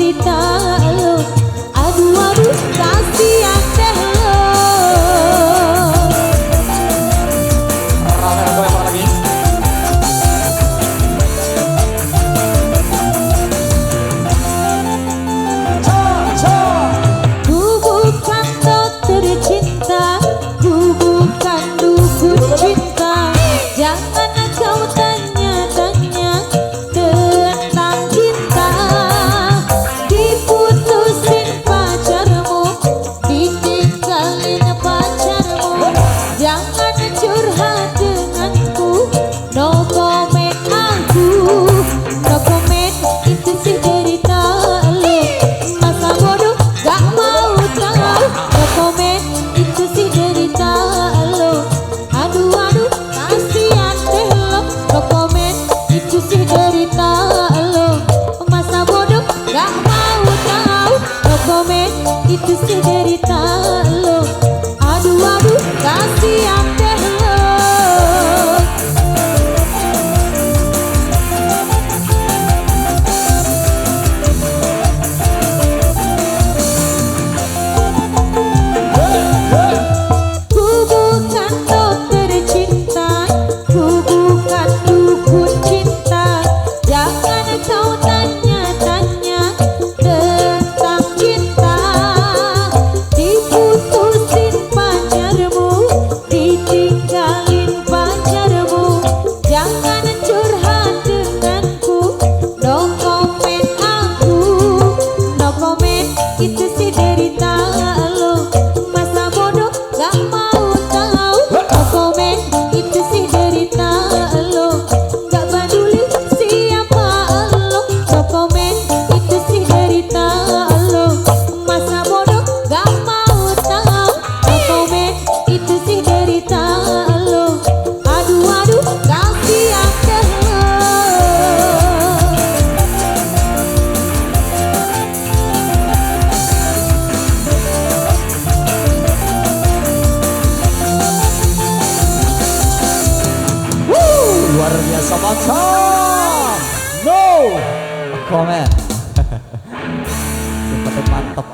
derita lo. Aduh aduh kasihan deh lo. Rame goyang lagi. Ku bukan dokter cinta, ku bukan dukun cinta. Jangan kau tanya-tanya tentang cinta. Diputusin pacarmu, ditinggalin pacarmu. Jangan curhat denganku, no comment aku. No comment itu sih derita lo. Masa bodoh gak mau tahu. No comment itu sih derita lo. Aduh aduh kasihan deh lo. No comment itu sih derita lo. Masa bodoh gak mau tahu. No comment itu sih derita lo. Aduh aduh kasihan deh lo. Ku bukan dokter cinta, ku bukan dukun cinta. Jangan kau tanya-tanya tentang cinta. Diputusin pacarmu, ditinggalin pacarmu. Jangan curhat denganku, no comment aku. No comment itu sih derita lo. Masa bodoh gak mau tahu. No comment itu sih derita lo. Gak peduli siapa lo. No comment itu sih derita lo. Masa bodoh gak mau tahu. No comment itu sih derita lo. Aduh aduh kasihan deh lo. Luar biasa mantap. No comment.